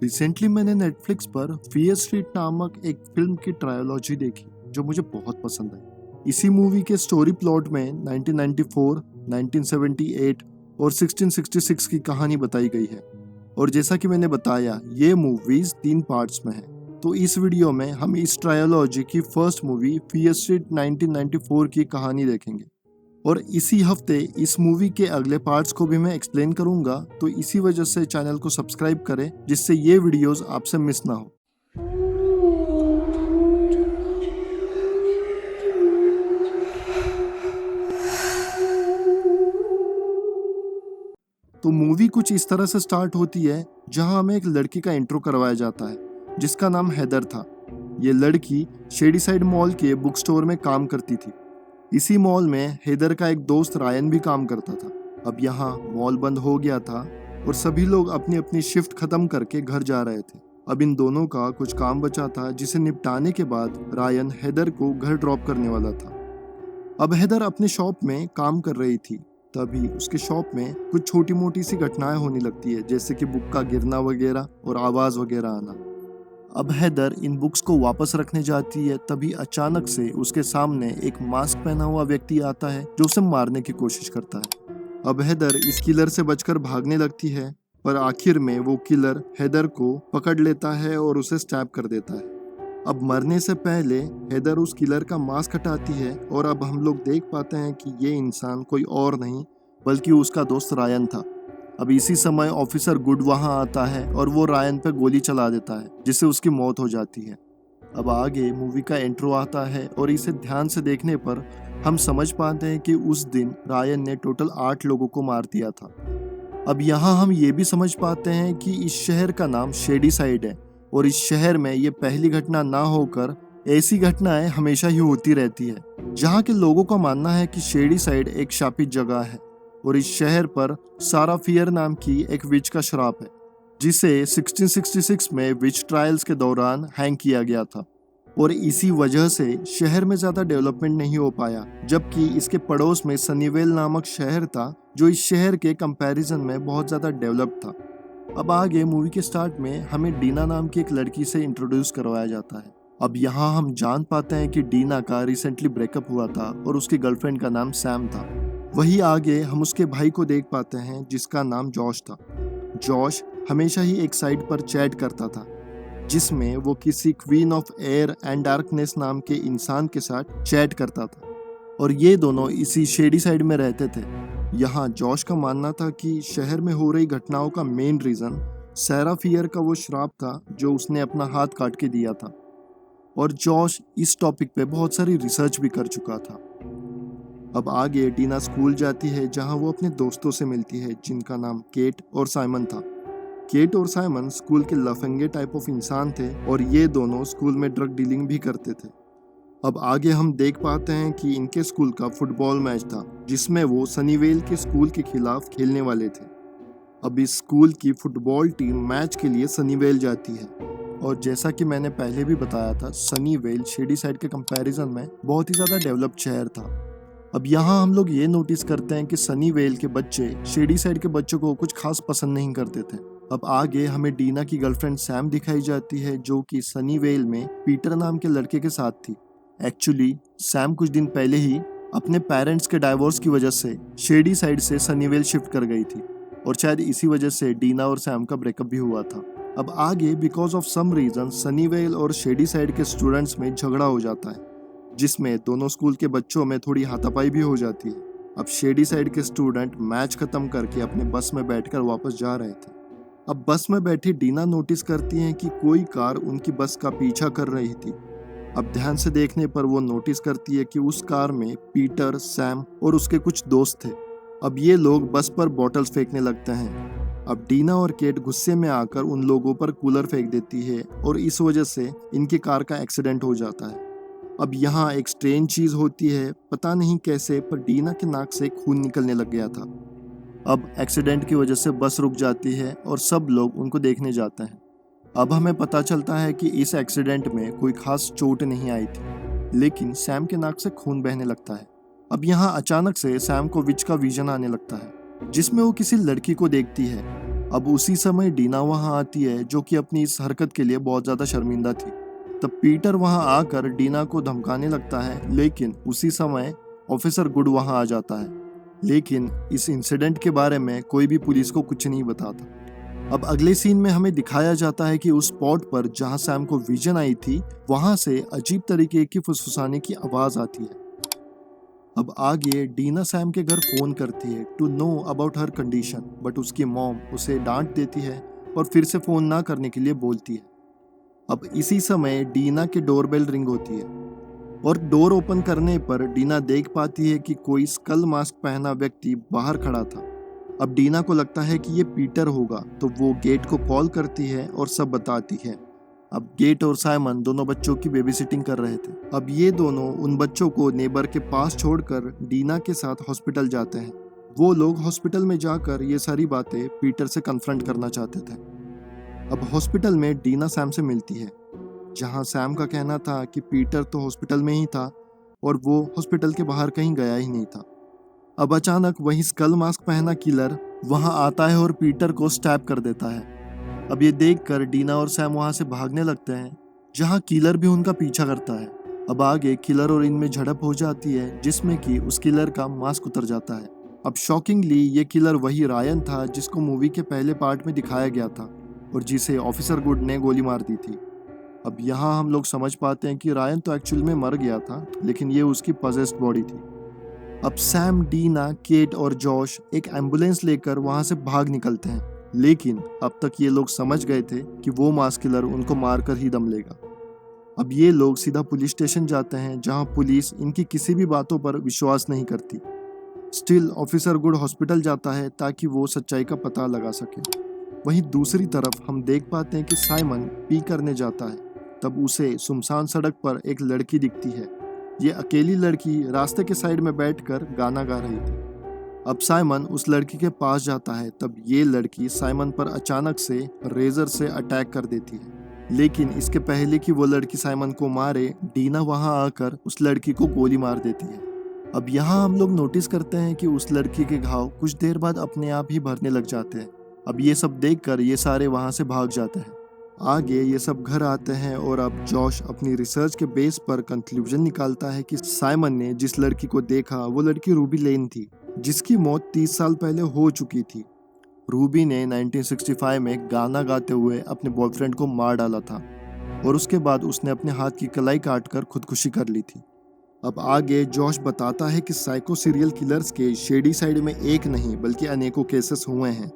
Recently मैंने Netflix पर fear street नामक एक फिल्म की ट्रायोलॉजी देखी जो मुझे बहुत पसंद आई। इसी मूवी के स्टोरी प्लॉट में 1994, 1978 और 1666 की कहानी बताई गई है। और जैसा कि मैंने बताया, ये मूवीज 3 पार्ट्स में है। तो इस वीडियो में हम इस ट्रायोलॉजी की फर्स्ट मूवी फियर स्ट्रीट 1994 की कहानी देखेंगे। और इसी हफ्ते इस मूवी के अगले पार्ट्स को भी मैं एक्सप्लेन करूंगा, तो इसी वजह से चैनल को सब्सक्राइब करें जिससे ये वीडियोस आपसे मिस ना हो। तो मूवी कुछ इस तरह से स्टार्ट होती है जहां हमें एक लड़की का इंट्रो करवाया जाता है जिसका नाम हैदर था। ये लड़की शेडी साइड मॉल के बुक स्टोर में काम करती थी। इसी मॉल में हैदर का एक दोस्त रायन भी काम करता था। अब यहाँ मॉल बंद हो गया था और सभी लोग अपनी अपनी शिफ्ट खत्म करके घर जा रहे थे। अब इन दोनों का कुछ काम बचा था जिसे निपटाने के बाद रायन हैदर को घर ड्रॉप करने वाला था। अब हैदर अपने शॉप में काम कर रही थी, तभी उसके शॉप में कुछ छोटी मोटी सी घटनाएं होने लगती है, जैसे कि बुक का गिरना वगैरह और आवाज वगैरह आना। अब हैदर इन बुक्स को वापस रखने जाती है, तभी अचानक से उसके सामने एक मास्क पहना हुआ व्यक्ति आता है जो उसे मारने की कोशिश करता है। अब हैदर इस किलर से बचकर भागने लगती है, पर आखिर में वो किलर हैदर को पकड़ लेता है और उसे स्टैब कर देता है। अब मरने से पहले हैदर उस किलर का मास्क हटाती है और अब हम लोग देख पाते हैं कि ये इंसान कोई और नहीं बल्कि उसका दोस्त रायन था। अब इसी समय ऑफिसर गुड वहां आता है और वो रायन पे गोली चला देता है जिससे उसकी मौत हो जाती है। अब आगे मूवी का इंट्रो आता है और इसे ध्यान से देखने पर हम समझ पाते हैं कि उस दिन रायन ने टोटल 8 लोगों को मार दिया था। अब यहाँ हम ये भी समझ पाते हैं कि इस शहर का नाम शेडी साइड है और इस शहर में ये पहली घटना ना होकर ऐसी घटनाएं हमेशा ही होती रहती है, जहाँ के लोगों का मानना है कि शेडी साइड एक शापित जगह है और इस शहर पर सारा फियर नाम की एक विच का श्राप है जिसे 1666 में विच ट्रायल्स के दौरान हैंग किया गया था। और इसी वजह से शहर में ज्यादा डेवलपमेंट नहीं हो पाया, जबकि इसके पड़ोस में सनीवेल नामक शहर था जो इस शहर के कंपैरिजन में बहुत ज्यादा डेवलप था। अब आगे मूवी के स्टार्ट में हमें डीना नाम की एक लड़की से इंट्रोड्यूस करवाया जाता है। अब यहाँ हम जान पाते हैं कि डीना का रिसेंटली ब्रेकअप हुआ था और उसकी गर्लफ्रेंड का नाम सैम था। वही आगे हम उसके भाई को देख पाते हैं जिसका नाम जॉश था। जॉश हमेशा ही एक साइट पर चैट करता था जिसमें वो किसी queen of air and darkness नाम के इंसान के साथ चैट करता था और ये दोनों इसी शेडी साइड में रहते थे। यहाँ जॉश का मानना था कि शहर में हो रही घटनाओं का मेन रीजन सैरा फियर का वो श्राप था जो उसने अपना हाथ काट के दिया था। और जॉश इस टॉपिक पे बहुत सारी रिसर्च भी कर चुका था। अब आगे डीना स्कूल जाती है जहां वो अपने दोस्तों से मिलती है जिनका नाम केट और साइमन था। केट और साइमन स्कूल के लफंगे टाइप ऑफ इंसान थे और ये दोनों स्कूल में ड्रग डीलिंग भी करते थे। अब आगे हम देख पाते हैं कि इनके स्कूल का फुटबॉल मैच था जिसमें वो सनीवेल के स्कूल के खिलाफ खेलने वाले थे। अब इस स्कूल की फुटबॉल टीम मैच के लिए सनीवेल जाती है और जैसा कि मैंने पहले भी बताया था, सनीवेल शेडी साइड के कंपैरिजन में बहुत ही ज़्यादा डेवलप्ड शहर था। अब यहाँ हम लोग ये नोटिस करते हैं कि सनीवेल के बच्चे शेडी साइड के बच्चों को कुछ खास पसंद नहीं करते थे। अब आगे हमें डीना की गर्लफ्रेंड सैम दिखाई जाती है जो कि सनीवेल में पीटर नाम के लड़के के साथ थी। एक्चुअली सैम कुछ दिन पहले ही अपने पेरेंट्स के डाइवोर्स की वजह से शेडी साइड से सनीवेल शिफ्ट कर गई थी और शायद इसी वजह से डीना और सैम का ब्रेकअप भी हुआ था। अब आगे because of some reason Sunnyvale और शेडी साइड के स्टूडेंट्स में झगड़ा हो जाता है जिसमें दोनों स्कूल के बच्चों में थोड़ी हाथापाई भी हो जाती है। अब शेडी साइड के स्टूडेंट मैच खत्म करके अपने बस में बैठकर वापस जा रहे थे। अब बस में बैठी डीना नोटिस करती हैं कि कोई कार उनकी बस का पीछा कर रही थी। अब ध्यान से देखने पर वो नोटिस करती है कि उस कार में पीटर, सैम और उसके कुछ दोस्त थे। अब ये लोग बस पर बॉटल्स फेंकने लगते हैं। अब डीना और केट गुस्से में आकर उन लोगों पर कूलर फेंक देती है और इस वजह से इनकी कार का एक्सीडेंट हो जाता है। अब यहाँ एक स्ट्रेंज चीज होती है, पता नहीं कैसे पर डीना के नाक से खून निकलने लग गया था। अब एक्सीडेंट की वजह से बस रुक जाती है और सब लोग उनको देखने जाते हैं। अब हमें पता चलता है कि इस एक्सीडेंट में कोई खास चोट नहीं आई थी, लेकिन सैम के नाक से खून बहने लगता है। अब यहाँ अचानक से सैम को विच का विजन आने लगता है जिसमें वो किसी लड़की को देखती है अब उसी समय डीना वहां आती है, जो कि अपनी इस हरकत के लिए बहुत ज्यादा शर्मिंदा थी। तब पीटर वहां आकर डीना को धमकाने लगता है, लेकिन उसी समय ऑफिसर गुड वहां आ जाता है। लेकिन इस इंसिडेंट के बारे में कोई भी पुलिस को कुछ नहीं बताता। अब अगले सीन में हमें दिखाया जाता है कि उस स्पॉट पर जहां सैम को विजन आई थी, वहां से अजीब तरीके की फुसफुसाने की आवाज आती है। अब आगे डीना सैम के घर फोन करती है to know about her condition, but उसकी मॉम उसे डांट देती है और फिर से फोन ना करने के लिए बोलती है। अब इसी समय डीना के डोरबेल रिंग होती है और डोर ओपन करने पर डीना देख पाती है कि कोई स्कल मास्क पहना व्यक्ति बाहर खड़ा था। अब डीना को लगता है कि ये पीटर होगा, तो वो गेट को कॉल करती है और सब बताती है। अब गेट और साइमन दोनों बच्चों की बेबीसिटिंग कर रहे थे। अब ये दोनों उन बच्चों को नेबर के पास छोड़कर डीना के साथ हॉस्पिटल जाते हैं। वो लोग हॉस्पिटल में जाकर ये सारी बातें पीटर से कन्फ्रंट करना चाहते थे। अब हॉस्पिटल में डीना सैम से मिलती है, जहां सैम का कहना था कि पीटर तो हॉस्पिटल में ही था और वो हॉस्पिटल के बाहर कहीं गया ही नहीं था। अब अचानक वही स्कल मास्क पहना किलर वहां आता है और पीटर को स्टैब कर देता है। अब ये देखकर डीना और सैम वहां से भागने लगते हैं, जहां किलर भी उनका पीछा करता है। अब आगे किलर और इनमें झड़प हो जाती है, जिसमें कि उस किलर का मास्क उतर जाता है। अब शॉकिंगली ये किलर वही रायन था जिसको मूवी के पहले पार्ट में दिखाया गया था और जिसे ऑफिसर गुड ने गोली मार दी थी। अब यहाँ हम लोग समझ पाते हैं कि रायन तो एक्चुअल में मर गया था, लेकिन ये उसकी पजेस्ड बॉडी थी। अब सैम, डीना, केट और जॉश एक एम्बुलेंस लेकर वहां से भाग निकलते हैं, लेकिन अब तक ये लोग समझ गए थे कि वो मास किलर उनको मारकर ही दम लेगा। अब ये लोग सीधा पुलिस स्टेशन जाते हैं, जहां पुलिस इनकी किसी भी बातों पर विश्वास नहीं करती। स्टिल ऑफिसर गुड हॉस्पिटल जाता है ताकि वो सच्चाई का पता लगा सके। वहीं दूसरी तरफ हम देख पाते हैं कि साइमन पी करने जाता है। तब उसे सुनसान सड़क पर एक लड़की दिखती है। ये अकेली लड़की रास्ते के साइड में बैठकर गाना गा रही थी। अब साइमन उस लड़की के पास जाता है। तब ये लड़की साइमन पर अचानक से रेजर से अटैक कर देती है, लेकिन इसके पहले कि वो लड़की साइमन को मारे, डीना वहां आकर उस लड़की को गोली मार देती है। अब यहाँ हम लोग नोटिस करते हैं कि उस लड़की के घाव कुछ देर बाद अपने आप ही भरने लग जाते हैं। अब ये सब देखकर ये सारे वहां से भाग जाते हैं। आगे ये सब घर आते हैं और अब जॉश अपनी रिसर्च के बेस पर कंक्लूजन निकालता है कि साइमन ने जिस लड़की को देखा वो लड़की रूबी लेन थी, जिसकी मौत 30 साल पहले हो चुकी थी। रूबी ने 1965 में गाना गाते हुए अपने बॉयफ्रेंड को मार डाला था और उसके बाद उसने अपने हाथ की कलाई काटकर खुदकुशी कर ली थी। अब आगे जॉश बताता है कि साइको सीरियल किलर्स के शेडी साइड में एक नहीं बल्कि अनेकों केसेस हुए हैं।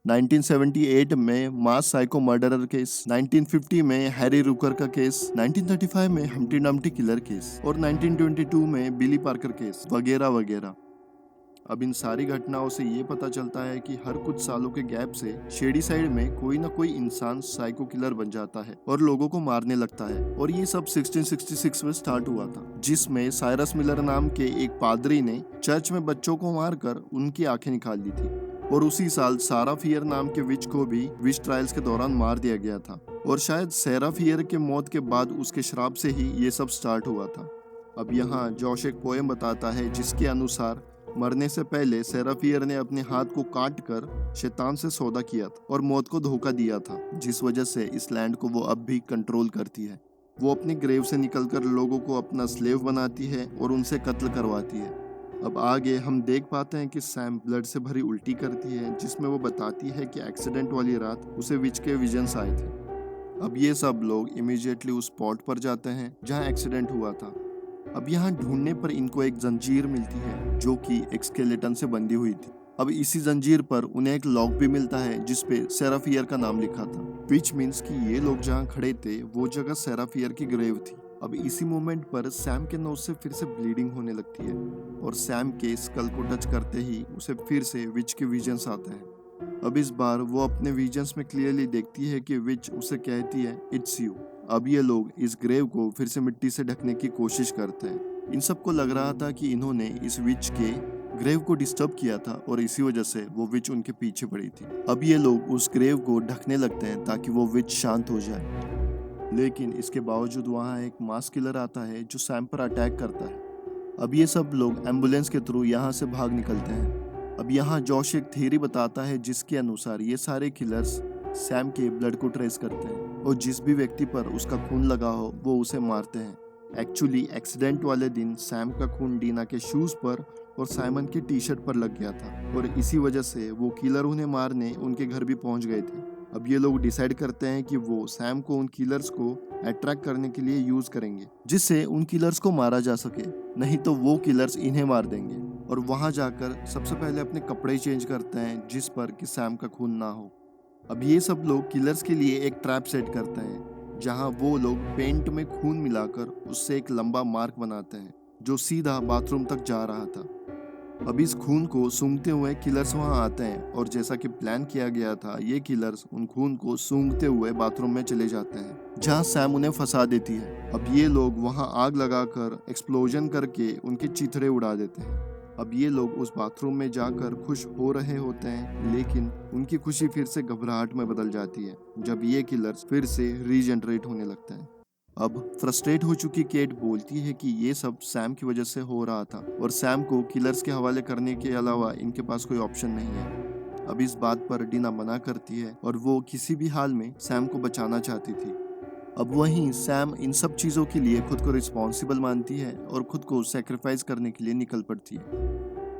1978 में मास साइको मर्डरर केस, 1950 में हैरी रुकर का केस, 1935 में हम्टी डम्टी किलर केस और 1922 में बिली पार्कर केस वगैरह वगैरह। अब इन सारी घटनाओं से ये पता चलता है कि हर कुछ सालों के गैप से शेडी साइड में कोई ना कोई इंसान साइको किलर बन जाता है और लोगों को मारने लगता है। और ये सब 1666 में स्टार्ट हुआ था, जिसमें साइरस मिलर नाम के एक पादरी ने चर्च में बच्चों को मारकर उनकी आंखें निकाल ली थी। और उसी साल सारा फियर नाम के विच को भी विच ट्रायल्स के दौरान मार दिया गया था और शायद सारा फियर के मौत के बाद उसके श्राप से ही ये सब स्टार्ट हुआ था। अब यहाँ जॉश एक पोएम बताता है, जिसके अनुसार मरने से पहले सेराफियर ने अपने हाथ को काट कर शैतान से सौदा किया था और मौत को धोखा दिया था, जिस वजह से इस लैंड को वो अब भी कंट्रोल करती है। वो अपनी ग्रेव से निकलकर लोगों को अपना स्लेव बनाती है और उनसे कत्ल करवाती है। अब आगे हम देख पाते हैं कि सैम ब्लड से भरी उल्टी करती है, जिसमें वो बताती है कि एक्सीडेंट वाली रात उसे विच के विजन्स आए थे। अब ये सब लोग इमीडिएटली उस स्पॉट पर जाते हैं जहां एक्सीडेंट हुआ था। अब यहाँ ढूंढने पर इनको एक जंजीर मिलती है, जो कि एक स्केलेटन से बंधी हुई थी। अब इसी जंजीर पर उन्हें एक लॉक भी मिलता है, जिसपे सेराफियर का नाम लिखा था, विच मीन्स कि ये लोग जहाँ खड़े थे वो जगह सेराफियर की ग्रेव थी। अब इसी मोमेंट पर सैम के नोज से फिर से ब्लीडिंग होने लगती है और सैम के स्कल को टच करते ही उसे फिर से विच के विजन्स आते हैं। अब इस बार वो अपने विजन्स में क्लियरली देखती है कि विच उसे कहती है, इट्स यू। अब ये लोग इस ग्रेव को फिर से मिट्टी से ढकने की कोशिश करते हैं। इन सबको लग रहा था कि इन्होंने इस विच के ग्रेव को डिस्टर्ब किया था और इसी वजह से वो विच उनके पीछे पड़ी थी। अब ये लोग उस ग्रेव को ढकने लगते हैं ताकि वो विच शांत हो जाए, लेकिन इसके बावजूद वहाँ एक मास किलर आता है जो सैम पर अटैक करता है। अब ये सब लोग एम्बुलेंस के थ्रू यहाँ से भाग निकलते हैं। अब यहाँ जॉश एक थ्योरी बताता है जिसके अनुसार ये सारे किलर्स सैम के ब्लड को ट्रेस करते हैं और जिस भी व्यक्ति पर उसका खून लगा हो वो उसे मारते हैं। एक्चुअली एक्सीडेंट वाले दिन सैम का खून डीना के शूज पर और साइमन की टी शर्ट पर लग गया था और इसी वजह से वो किलर उन्हें मारने उनके घर भी पहुंच गए थे। अब ये लोग डिसाइड करते हैं कि वो सैम को उन किलर्स को अट्रैक्ट करने के लिए यूज करेंगे जिससे उन किलर्स को मारा जा सके, नहीं तो वो किलर्स इन्हें मार देंगे। और वहां जाकर सबसे पहले अपने कपड़े चेंज करते हैं जिस पर कि सैम का खून ना हो। अब ये सब लोग किलर्स के लिए एक ट्रैप सेट करते हैं जहां वो लोग पेंट में खून मिलाकर उससे एक लंबा मार्क बनाते हैं जो सीधा बाथरूम तक जा रहा था। अब इस खून को सूंघते हुए किलर्स वहां आते हैं और जैसा कि प्लान किया गया था ये किलर्स उन खून को सूंघते हुए बाथरूम में चले जाते हैं जहां सैम उन्हें फंसा देती है। अब ये लोग वहां आग लगाकर एक्सप्लोजन करके उनके चिथड़े उड़ा देते हैं। अब ये लोग उस बाथरूम में जाकर खुश हो रहे होते हैं लेकिन उनकी खुशी फिर से घबराहट में बदल जाती है जब ये किलर्स फिर से रीजनरेट होने लगते हैं। अब फ्रस्ट्रेट हो चुकी केट बोलती है कि ये सब सैम की वजह से हो रहा था और सैम को किलर्स के हवाले करने के अलावा इनके पास कोई ऑप्शन नहीं है। अब इस बात पर डीना मना करती है और वो किसी भी हाल में सैम को बचाना चाहती थी। अब वहीं सैम इन सब चीज़ों के लिए खुद को रिस्पॉन्सिबल मानती है और खुद को सेक्रीफाइस करने के लिए निकल पड़ती है।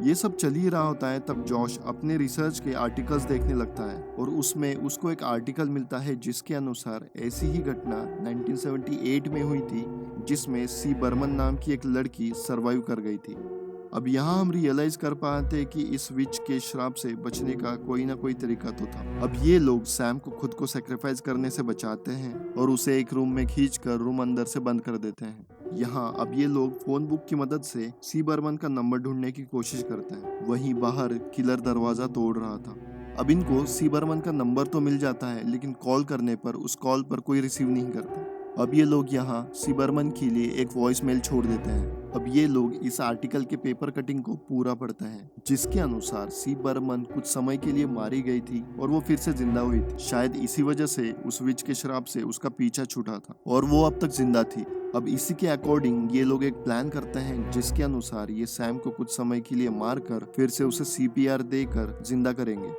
ये सब चल ही रहा होता है तब जॉश अपने रिसर्च के आर्टिकल्स देखने लगता है और उसमें उसको एक आर्टिकल मिलता है जिसके अनुसार ऐसी ही घटना 1978 में हुई थी जिसमें सी बर्मन नाम की एक लड़की सरवाइव कर गई थी। अब यहाँ हम रियलाइज कर पाते हैं कि इस विच के श्राप से बचने का कोई ना कोई तरीका तो था। अब ये लोग सैम को खुद को सेक्रीफाइस करने से बचाते हैं और उसे एक रूम में खींचकर रूम अंदर से बंद कर देते हैं। यहाँ अब ये लोग फोन बुक की मदद से सी बर्मन का नंबर ढूंढने की कोशिश करते हैं। वहीं बाहर किलर दरवाजा तोड़ रहा था। अब इनको सी बर्मन का नंबर तो मिल जाता है लेकिन कॉल करने पर उस कॉल पर कोई रिसीव नहीं करता। अब ये लोग यहाँ सी बर्मन के लिए एक वॉइस मेल छोड़ देते हैं। अब ये लोग इस आर्टिकल के पेपर कटिंग को पूरा पढ़ते हैं जिसके अनुसार सी बर्मन कुछ समय के लिए मारी गई थी और वो फिर से जिंदा हुई थी। शायद इसी वजह से उस विच के श्राप से उसका पीछा छूटा था और वो अब तक जिंदा थी। अब इसी के अकॉर्डिंग ये लोग एक प्लान करते हैं जिसके अनुसार ये सैम को कुछ समय के लिए मारकर फिर से उसे CPR देकर जिंदा करेंगे।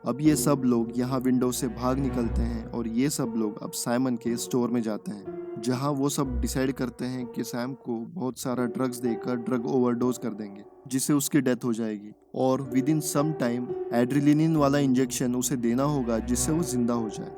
अब ये सब लोग यहाँ विंडो से भाग निकलते हैं और ये सब लोग अब साइमन के स्टोर में जाते हैं जहाँ वो सब डिसाइड करते हैं कि सैम को बहुत सारा ड्रग्स देकर ड्रग ओवरडोज कर देंगे जिससे उसकी डेथ हो जाएगी और विद इन सम टाइम एड्रेलिनिन वाला इंजेक्शन उसे देना होगा जिससे वो जिंदा हो जाए।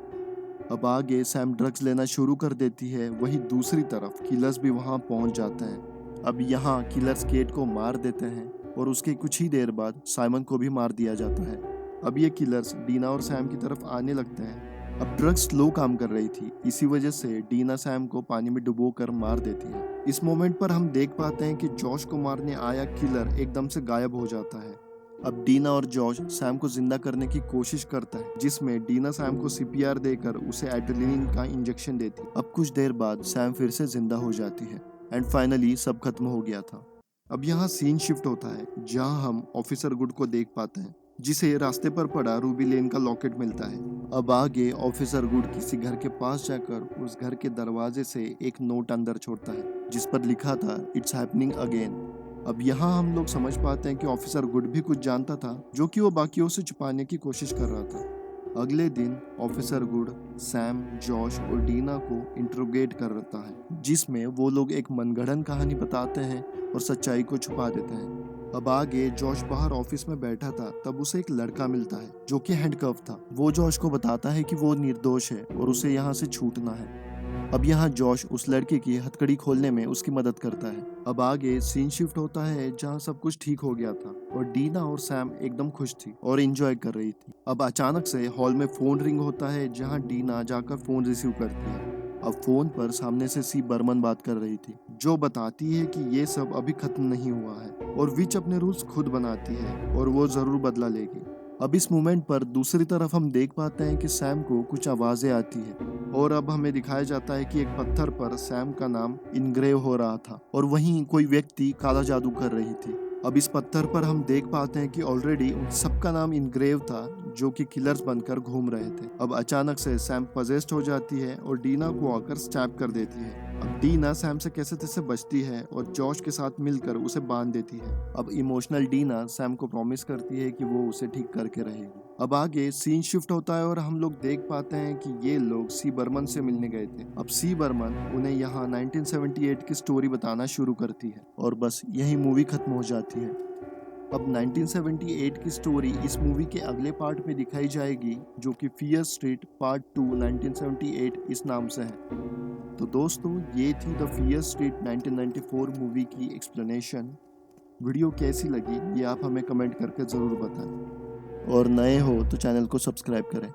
अब आगे सैम ड्रग्स लेना शुरू कर देती है, वहीं दूसरी तरफ किलर्स भी वहाँ पहुँच जाते हैं। अब यहाँ किलर्स केट को मार देते हैं और उसके कुछ ही देर बाद साइमन को भी मार दिया जाता है। अब ये किलर्स डीना और सैम की तरफ आने लगते हैं। अब ड्रग्स स्लो काम कर रही थी, इसी वजह से डीना सैम को पानी में डुबो कर मार देती है। इस मोमेंट पर हम देख पाते हैं कि जॉश को मारने आया किलर एकदम से गायब हो जाता है। अब डीना और जॉश सैम को जिंदा करने की कोशिश करता है जिसमें डीना सैम को CPR देकर उसे एड्रेलिन का इंजेक्शन देती। अब कुछ देर बाद सैम फिर से जिंदा हो जाती है एंड फाइनली सब खत्म हो गया था। अब यहाँ सीन शिफ्ट होता है जहाँ हम ऑफिसर गुड को देख पाते हैं जिसे रास्ते पर पड़ा रूबी लेन का लॉकेट मिलता है। अब आगे ऑफिसर गुड किसी घर के पास जाकर उस घर के दरवाजे से एक नोट अंदर छोड़ता है जिस पर लिखा था इट्स हैपनिंग अगेन। अब यहाँ हम लोग समझ पाते हैं कि ऑफिसर गुड भी कुछ जानता था जो कि वो बाकियों से छुपाने की कोशिश कर रहा था। अगले दिन ऑफिसर गुड सैम, जॉश और डीना को इंट्रोगेट करता है जिसमें वो लोग एक मनगढ़ंत कहानी बताते हैं और सच्चाई को छुपा देते हैं। अब आगे जॉश बाहर ऑफिस में बैठा था तब उसे एक लड़का मिलता है जो कि हैंडकफ था। वो जॉश को बताता है कि वो निर्दोष है और उसे यहाँ से छूटना है। अब यहाँ जॉश उस लड़के की हथकड़ी खोलने में उसकी मदद करता है। अब आगे सीन शिफ्ट होता है जहाँ सब कुछ ठीक हो गया था और डीना और सैम एकदम खुश थी और एंजॉय कर रही थी। अब अचानक से हॉल में फोन रिंग होता है जहाँ डीना जाकर फोन रिसीव करती है। अब फोन पर सामने से सी बर्मन बात कर रही थी जो बताती है कि ये सब अभी खत्म नहीं हुआ है और विच अपने रूल्स खुद बनाती है और वो जरूर बदला लेगी। अब इस मोमेंट पर दूसरी तरफ हम देख पाते हैं कि सैम को कुछ आवाजें आती है और अब हमें दिखाया जाता है कि एक पत्थर पर सैम का नाम इनग्रेव हो रहा था और वहीं कोई व्यक्ति काला जादू कर रही थी। अब इस पत्थर पर हम देख पाते हैं कि ऑलरेडी उन सबका नाम इनग्रेव था जो कि किलर्स बनकर घूम रहे थे। अब अचानक से सैम पजेस्ट हो जाती है और डीना को आकर स्टैब कर देती है। अब डीना सैम से कैसे तैसे बचती है और जॉश के साथ मिलकर उसे बांध देती है। अब इमोशनल डीना सैम को प्रॉमिस करती है कि वो उसे ठीक करके रहेगी। अब आगे सीन शिफ्ट होता है और हम लोग देख पाते हैं कि ये लोग सी बर्मन से मिलने गए थे। अब सी बर्मन उन्हें यहाँ 1978 की स्टोरी बताना शुरू करती है और बस यही मूवी खत्म हो जाती है। अब 1978 की स्टोरी इस मूवी के अगले पार्ट में दिखाई जाएगी जो कि फियर स्ट्रीट पार्ट 2 1978 इस नाम से है। तो दोस्तों ये थी द फियर स्ट्रीट 1994 मूवी की एक्सप्लेनेशन। वीडियो कैसी लगी ये आप हमें कमेंट करके ज़रूर बताएं और नए हो तो चैनल को सब्सक्राइब करें।